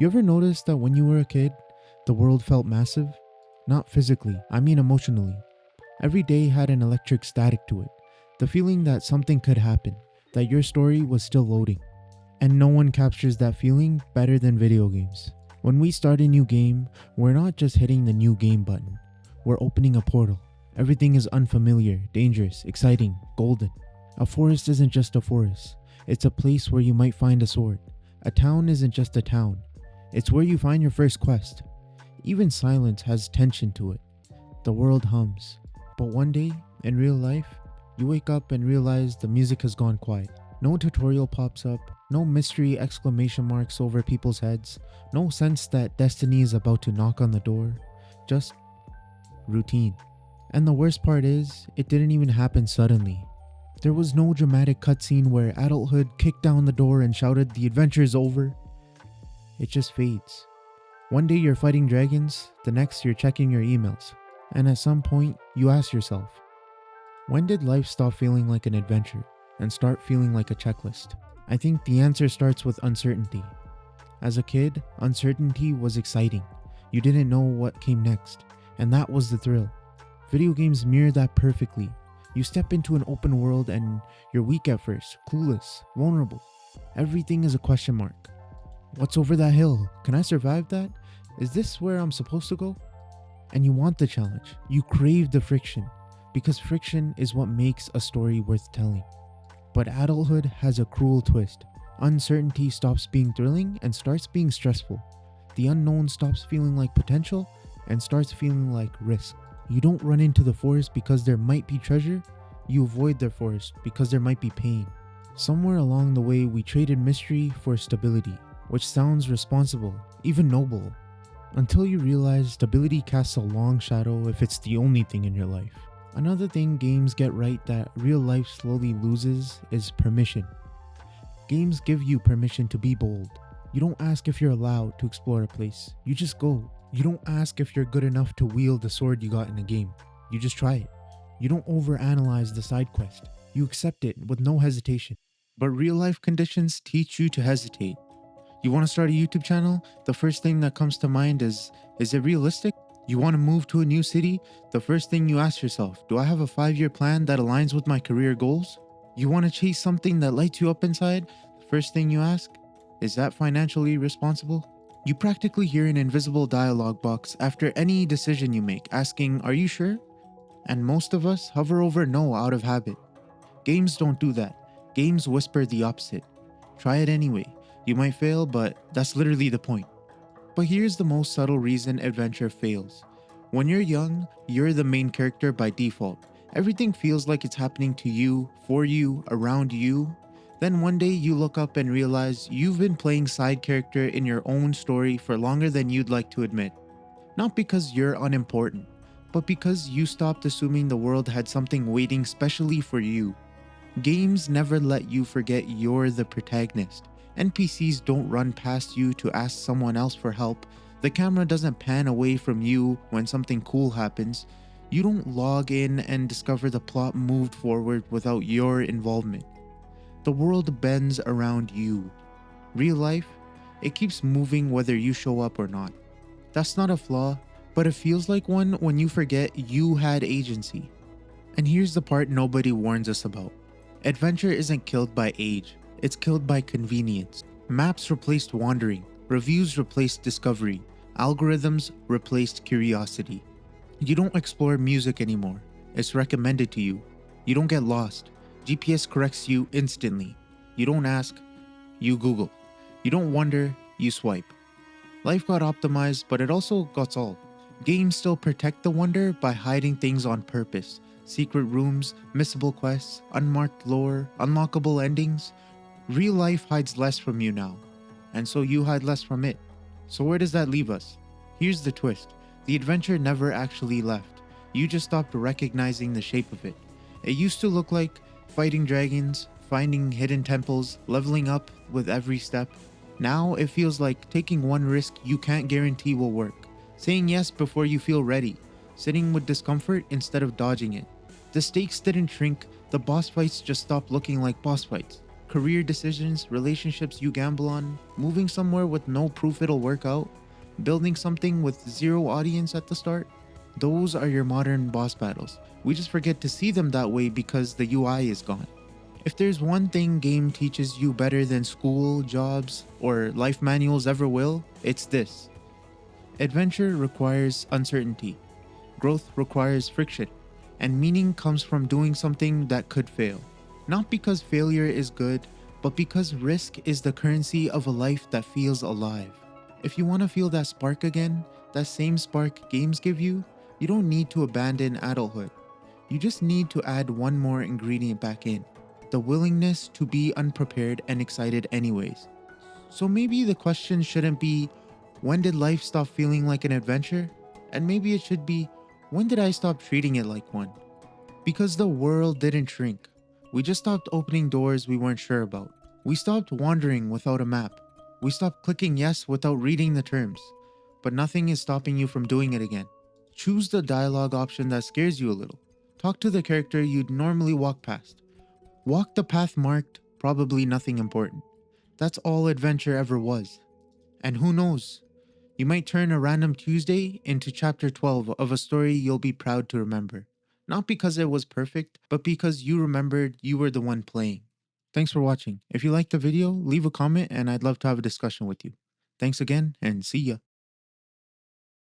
You ever notice that when you were a kid, the world felt massive? Not physically, I mean emotionally. Every day had an electric static to it. The feeling that something could happen, that your story was still loading. And no one captures that feeling better than video games. When we start a new game, we're not just hitting the new game button. We're opening a portal. Everything is unfamiliar, dangerous, exciting, golden. A forest isn't just a forest. It's a place where you might find a sword. A town isn't just a town. It's where you find your first quest. Even silence has tension to it. The world hums. But one day, in real life, you wake up and realize the music has gone quiet. No tutorial pops up, no mystery exclamation marks over people's heads, no sense that destiny is about to knock on the door. Just routine. And the worst part is, it didn't even happen suddenly. There was no dramatic cutscene where adulthood kicked down the door and shouted, "The adventure is over." It just fades. One day you're fighting dragons, the next you're checking your emails. And at some point, you ask yourself, when did life stop feeling like an adventure and start feeling like a checklist? I think the answer starts with uncertainty. As a kid, uncertainty was exciting. You didn't know what came next, and that was the thrill. Video games mirror that perfectly. You step into an open world and you're weak at first, clueless, vulnerable. Everything is a question mark. What's over that hill? Can I survive that? Is this where I'm supposed to go? And you want the challenge. You crave the friction, because friction is what makes a story worth telling. But adulthood has a cruel twist. Uncertainty stops being thrilling and starts being stressful. The unknown stops feeling like potential and starts feeling like risk. You don't run into the forest because there might be treasure. You avoid the forest because there might be pain. Somewhere along the way, we traded mystery for stability, which sounds responsible, even noble, until you realize stability casts a long shadow if it's the only thing in your life. Another thing games get right that real life slowly loses is permission. Games give you permission to be bold. You don't ask if you're allowed to explore a place. You just go. You don't ask if you're good enough to wield the sword you got in a game. You just try it. You don't overanalyze the side quest. You accept it with no hesitation. But real life conditions teach you to hesitate. You want to start a YouTube channel? The first thing that comes to mind is it realistic? You want to move to a new city? The first thing you ask yourself, do I have a 5-year plan that aligns with my career goals? You want to chase something that lights you up inside? The first thing you ask, is that financially responsible? You practically hear an invisible dialogue box after any decision you make, asking, are you sure? And most of us hover over no out of habit. Games don't do that. Games whisper the opposite. Try it anyway. You might fail, but that's literally the point. But here's the most subtle reason adventure fails. When you're young, you're the main character by default. Everything feels like it's happening to you, for you, around you. Then one day you look up and realize you've been playing side character in your own story for longer than you'd like to admit. Not because you're unimportant, but because you stopped assuming the world had something waiting specially for you. Games never let you forget you're the protagonist. NPCs don't run past you to ask someone else for help. The camera doesn't pan away from you when something cool happens. You don't log in and discover the plot moved forward without your involvement. The world bends around you. Real life, it keeps moving whether you show up or not. That's not a flaw, but it feels like one when you forget you had agency. And here's the part nobody warns us about. Adventure isn't killed by age. It's killed by convenience. Maps replaced wandering. Reviews replaced discovery. Algorithms replaced curiosity. You don't explore music anymore. It's recommended to you. You don't get lost. GPS corrects you instantly. You don't ask. You Google. You don't wonder. You swipe. Life got optimized, but it also got solved. Games still protect the wonder by hiding things on purpose. Secret rooms, missable quests, unmarked lore, unlockable endings. Real life hides less from you now, and so you hide less from it. So where does that leave us? Here's the twist. The adventure never actually left. You just stopped recognizing the shape of it. It used to look like fighting dragons, finding hidden temples, leveling up with every step. Now it feels like taking one risk you can't guarantee will work, saying yes before you feel ready, sitting with discomfort instead of dodging it. The stakes didn't shrink, the boss fights just stopped looking like boss fights. career decisions, relationships you gamble on, moving somewhere with no proof it'll work out, building something with zero audience at the start. Those are your modern boss battles. We just forget to see them that way because the UI is gone. If there's one thing game teaches you better than school, jobs, or life manuals ever will, it's this. Adventure requires uncertainty. Growth requires friction. And meaning comes from doing something that could fail. Not because failure is good, but because risk is the currency of a life that feels alive. If you want to feel that spark again, that same spark games give you don't need to abandon adulthood. You just need to add one more ingredient back in: the willingness to be unprepared and excited anyways. So maybe the question shouldn't be, when did life stop feeling like an adventure? And maybe it should be, when did I stop treating it like one? Because the world didn't shrink. We just stopped opening doors we weren't sure about. We stopped wandering without a map. We stopped clicking yes without reading the terms. But nothing is stopping you from doing it again. Choose the dialogue option that scares you a little. Talk to the character you'd normally walk past. Walk the path marked, probably nothing important. That's all adventure ever was. And who knows? You might turn a random Tuesday into chapter 12 of a story you'll be proud to remember. Not because it was perfect, but because you remembered you were the one playing. Thanks for watching. If you liked the video, leave a comment and I'd love to have a discussion with you. Thanks again and see ya.